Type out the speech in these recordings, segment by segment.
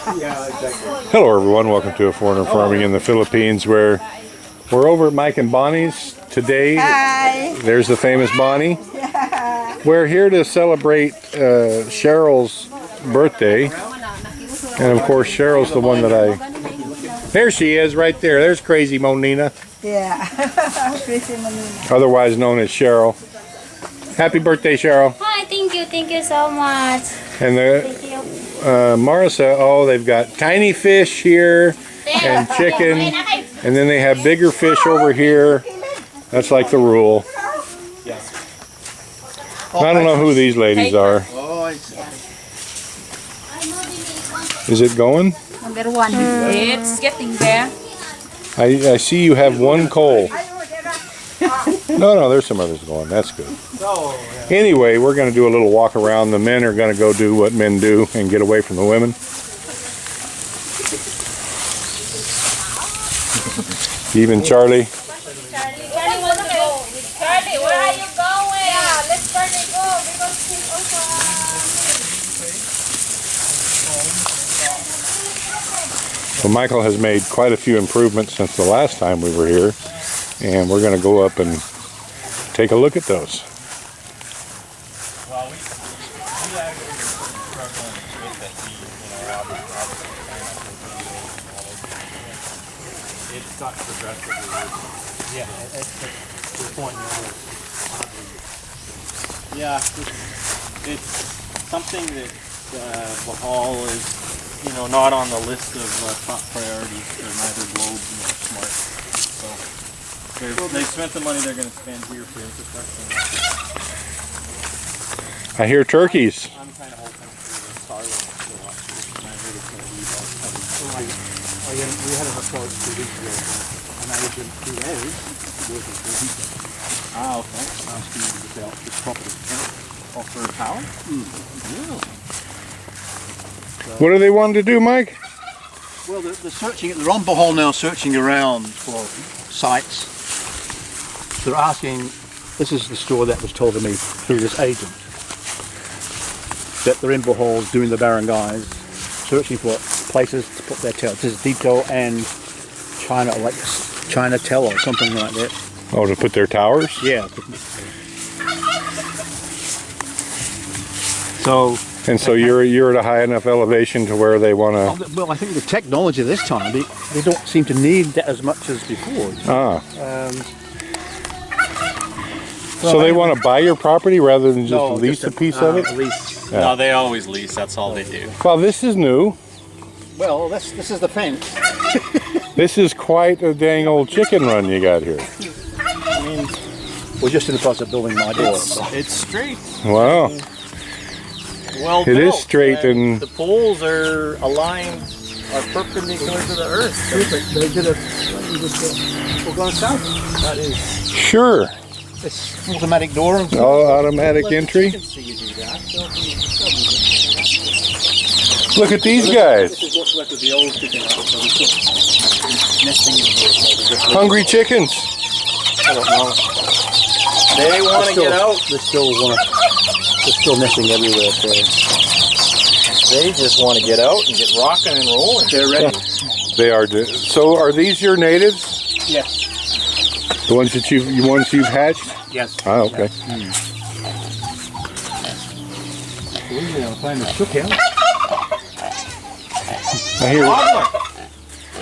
Hello everyone, welcome to A Foreigner Farming in the Philippines, where we're over at Mike and Bonnie's today. Hi. There's the famous Bonnie. We're here to celebrate Cheryl's birthday. And of course Cheryl's the one that there she is right there. There's Crazy Monina. Yeah. Crazy Monina. Otherwise known as Cheryl. Happy birthday, Cheryl. Hi, thank you so much. And Thank you. Marissa, oh, they've got tiny fish here and chicken, and then they have bigger fish over here. That's like the rule. I don't know who these ladies are. Is it going? Number one. It's getting there. I see you have one coal. No, there's some others going. That's good. Anyway, we're going to do a little walk around. The men are going to go do what men do and get away from the women. Even Charlie. Charlie wants to go. Charlie, where are you going? Yeah, let Charlie go because he's also. So Michael has made quite a few improvements since the last time we were here, and we're going to go up and take a look at those. Well, we actually were struggling with that it's got progressively worse. Yeah, that's the point. Yeah, it's something that Bohol is, not on the list of top priorities for neither Globe nor Smart. So they've spent the money they're going to spend here for infrastructure. I hear turkeys. I'm kind of hoping for the Starlink to watch this, and I heard it's going to be about heavy. We had an approach 2 weeks ago, an agent who is working for Heaton, Okay. asking them to sell this property. Offer power? Really? What do they want to do, Mike? Well, they're searching, they're on Bohol now searching around for sites. They're asking, this is the story that was told to me through this agent, that they're in Bohol doing the barangays, searching for places to put their tail. This is Dito and China, like Chinatel or something like that. Oh, to put their towers? Yeah. So you're at a high enough elevation to where they want to. well, I think the technology this time, they don't seem to need that as much as before. So they want to buy your property rather than just lease a piece of it? Lease. Yeah. No, they always lease. That's all they do. Well, this is new. Well, this is the fence. This is quite a dang old chicken run you got here. I mean, we're just in the process of building my door. It's straight. Wow. Well It is built, straight and the poles are aligned, are perpendicular to the earth. They did we're going south. That is. sure. This automatic door. All automatic entry. Look at these guys. This is what's left of the old chicken house. So we put nesting in here. Hungry chickens. I don't know. They want to get out. They're still nesting everywhere. So They just want to get out and get rocking and rolling. they're ready. They are. So are these your natives? Yes. The ones that you've hatched? Yes. Oh, okay. I'm playing the shook here. I hear.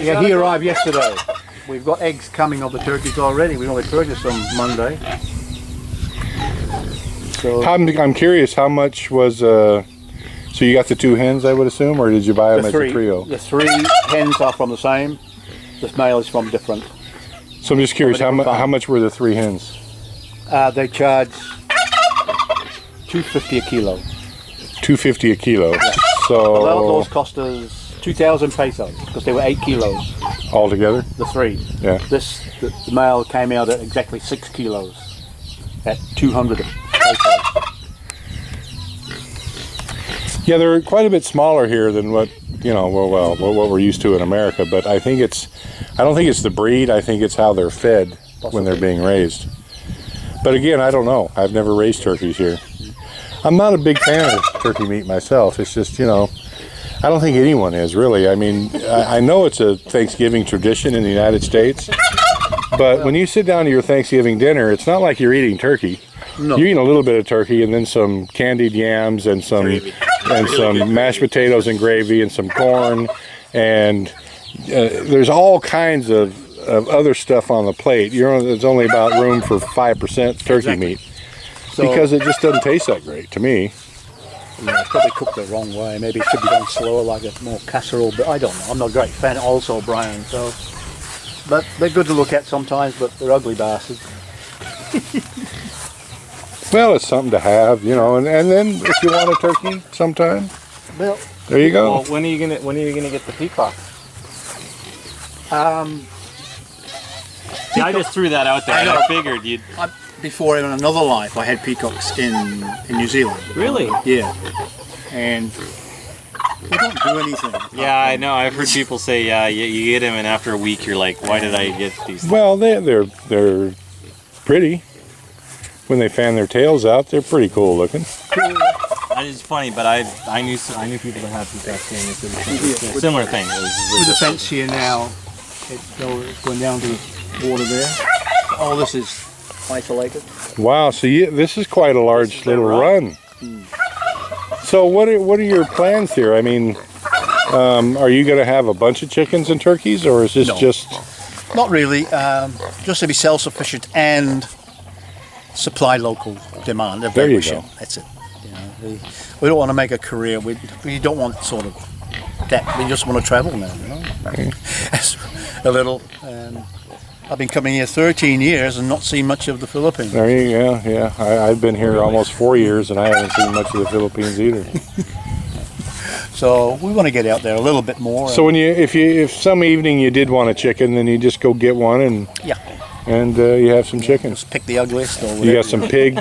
Yeah, he arrived yesterday. We've got eggs coming of the turkeys already. We only purchased them Monday. So I'm curious. How much was? So you got the 2 hens, I would assume, or did you buy them as a trio? The 3 hens are from the same. The male is from different. So I'm just curious. How different farm. much were the 3 hens? They charge $2.50 a kilo. $2.50 a kilo. Well, So those cost us 2,000 pesos because they were 8 kilos. altogether, The 3. yeah. The male came out at exactly 6 kilos at 200 pesos. Yeah, they're quite a bit smaller here than what what we're used to in America. But I don't think it's the breed. I think it's how they're fed when they're being raised. But again, I don't know. I've never raised turkeys here. I'm not a big fan of turkey meat myself. It's just, I don't think anyone is really. I mean, I know it's a Thanksgiving tradition in the United States, but when you sit down to your Thanksgiving dinner, it's not like you're eating turkey. No. You're eating a little bit of turkey and then some candied yams and some mashed potatoes and gravy and some corn, and there's all kinds of other stuff on the plate. There's only about room for 5% turkey meat So, because it just doesn't taste that great to me. yeah, it's probably cooked the wrong way. Maybe it should be done slower, like a more casserole. But I don't know. I'm not a great fan also, Brian. So, but they're good to look at sometimes, but they're ugly bastards. Well, it's something to have, you know, and then if you want a turkey sometime, Well, there you go. Well, when are you gonna get the peacock? See, I just threw that out there. I And know. I figured you'd. before in another life, I had peacocks in New Zealand. Really? Yeah, and they don't do anything. Yeah, I know. I've heard people say, yeah, you get them, and after a week, you're like, why did I get these? Well, they're pretty. When they fan their tails out, they're pretty cool looking. It's funny, but I knew people that had peacocks, and it's a similar thing. With the fence here now, it's going down to the water there. All this is isolated. Wow, so this is quite a large little run. So what are your plans here? I mean, are you going to have a bunch of chickens and turkeys, or is this No. just... Not really, just to be self-sufficient and supply local demand. There you Wishing. go. That's it. You know, we don't want to make a career. We don't want sort of that. We just want to travel now. You know, a little. I've been coming here 13 years and not seen much of the Philippines. There you go, yeah. I've been here almost 4 years, and I haven't seen much of the Philippines either. So we want to get out there a little bit more. So if some evening you did want a chicken, then you just go get one and you have some chickens. pick the ugliest or whatever. You got some pig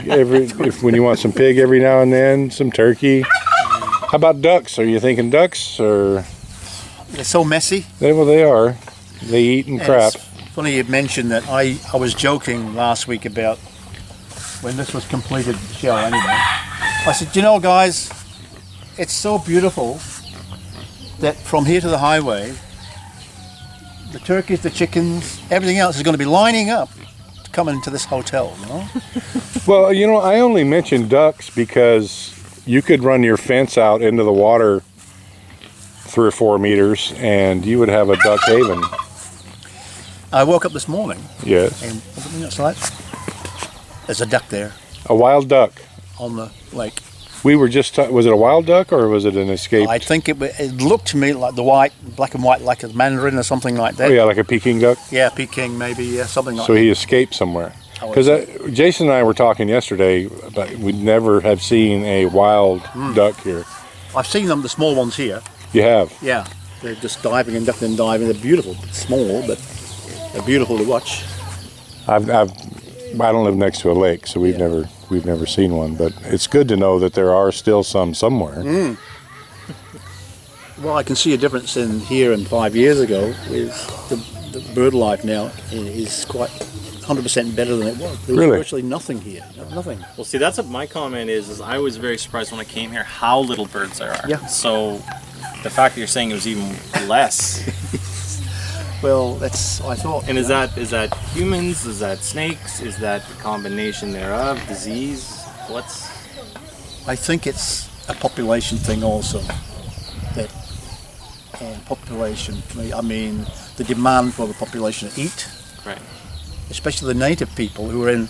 when you want some pig every now and then, some turkey. How about ducks? Are you thinking ducks or? They're so messy. They are. They eat and crap. It's funny you mentioned that. I was joking last week about when this was completed, the show anyway. I said, you know, guys, it's so beautiful that from here to the highway, the turkeys, the chickens, everything else is going to be lining up to come into this hotel, you know? Well, you know, I only mentioned ducks because you could run your fence out into the water 3 or 4 meters and you would have a duck haven. I woke up this morning Yes. and opened outside. There's a duck there A wild duck. on the lake. We were just, was it a wild duck or was it an escaped? I think it looked to me like the black and white, like a mandarin or something like that. Oh yeah, like a Peking duck. Yeah, Peking maybe, yeah, something like So that. he escaped somewhere. Oh, Because Jason and I were talking yesterday about we never have seen a wild duck here. I've seen them, the small ones here. You have? Yeah, they're just diving and ducking and diving. They're beautiful, small, but they're beautiful to watch. I don't live next to a lake, so we've never seen one. But it's good to know that there are still some somewhere. Well, I can see a difference in here and 5 years ago. Is the bird life now is quite 100% better than it was. There was Really? virtually nothing here, nothing. Well, see, that's what my comment is I was very surprised when I came here how little birds there are. Yeah. So the fact that you're saying it was even less, Well, that's I thought. and is that humans? Is that snakes? Is that the combination thereof? Disease? What's? I think it's a population thing also. That population. I mean, the demand for the population to eat, Right. especially the native people who are in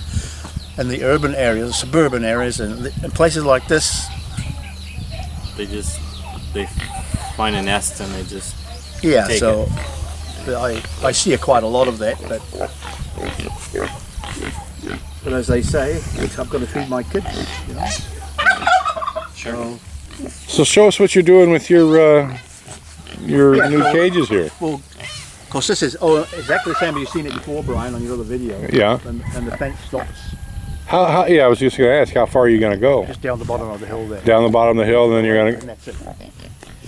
the urban areas, suburban areas, and places like this. They find a nest and they just Yeah, Take so but I see quite a lot of that, but as they say, I've got to feed my kids, you know. sure. So show us what you're doing with your new cages here. Well, of course, this is exactly the same as you've seen it before, Brian, on your other video. Yeah. And the fence stops How? Yeah, I was just going to ask, how far are you going to go? just down the bottom of the hill there. Down the bottom of the hill, and then you're going to. And that's it.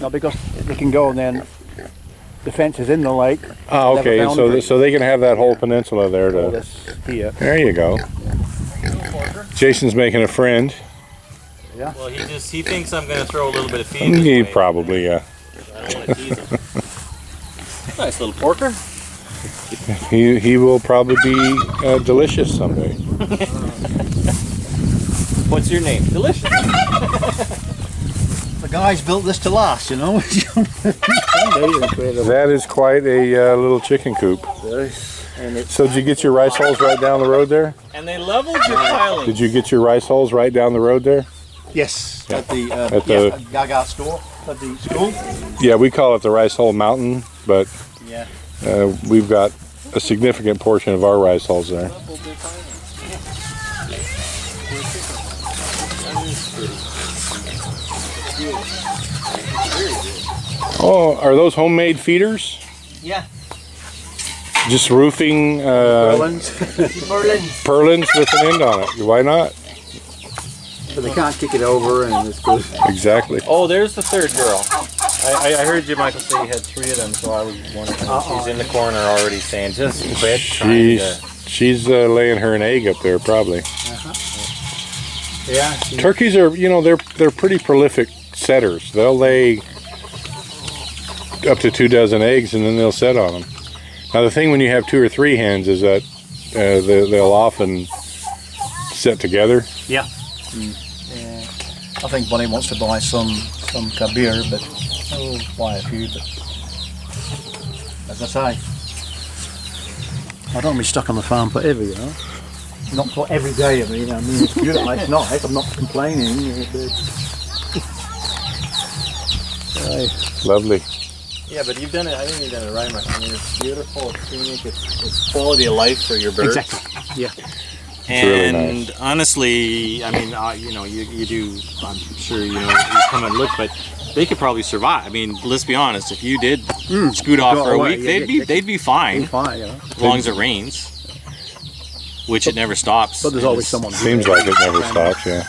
No, because they can go and then the fence is in the lake. Oh, okay. They have a boundary. So they can have that whole peninsula there All to. this here. There you go. Jason's making a friend. Yeah. Well, he thinks I'm gonna throw a little bit of feed. his He way. probably, yeah. I don't want to tease him. Nice little porker. He will probably be delicious someday. What's your name? Delicious. The guys built this to last, you know. That is quite a little chicken coop. And it's So did you get your rice holes right down the road there? and they leveled your piling. Did you get your rice holes right down the road there? Yes, Yeah. at the At the- Gaga store, at the school. Yeah, we call it the Rice Hole Mountain, but Yeah. we've got a significant portion of our rice holes there. Leveled their piling. Oh, are those homemade feeders? Yeah. Just roofing purlins with an end on it. Why not? But they can't kick it over and it's good. Exactly. Oh, there's the third girl. I heard you, Michael, say you had 3 of them, so I was wondering. She's in the corner already saying, just quit trying to. She's laying her an egg up there probably. Yeah. Turkeys are, they're pretty prolific setters. They'll lay up to 2 dozen eggs and then they'll set on them. Now the thing when you have 2 or 3 hens is that they'll often set together. Yeah. I think Bonnie wants to buy some Kabir, but I'll buy a few. But as I say, I don't want to be stuck on the farm forever, you know. Not for every day. I mean, it's good. It's nice. I'm not complaining. Lovely. Yeah, but you've done it. I think you've done it right, Mike. I mean, it's beautiful, it's scenic, it's quality of life for your birds. Exactly. Yeah. really And nice. honestly, I mean, you do. I'm sure you come and look, but they could probably survive. I mean, let's be honest. If you did scoot off Go for a away, week, yeah, they'd be fine Fine, you know. as long as it rains, which it never stops. But there's always someone. Seems like it never stops, yeah.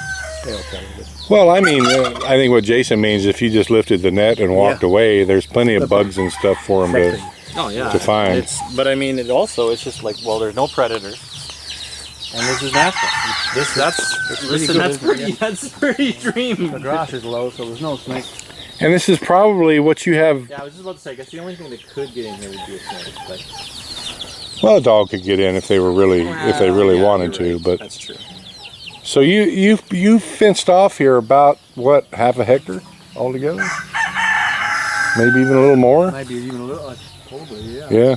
Yeah, okay. Well, I mean, I think what Jason means, if you just lifted the net and walked away, there's plenty of bugs and stuff for them to. Oh yeah, to find. But I mean, it's just like, well, there's no predators, and this is natural. That's pretty dream. The grass is low, so there's no snake. And this is probably what you have. Yeah, I was just about to say. I guess the only thing that could get in here would be a snake. But Well, a dog could get in if they really wanted to, but that's true. so you fenced off here about what, half a hectare altogether? Maybe even a little more. Maybe even a little. Probably, yeah. Yeah,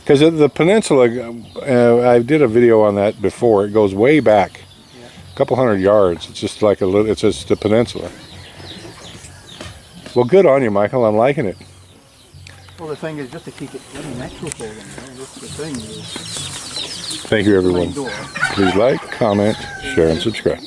because the peninsula, I did a video on that before. It goes way back, a couple hundred yards. It's just like it's just the peninsula. Well, good on you, Michael. I'm liking it. Well, the thing is just to keep it really natural for them. You know? That's the thing. Thank you, everyone. Main door. Please like, comment, share, and subscribe.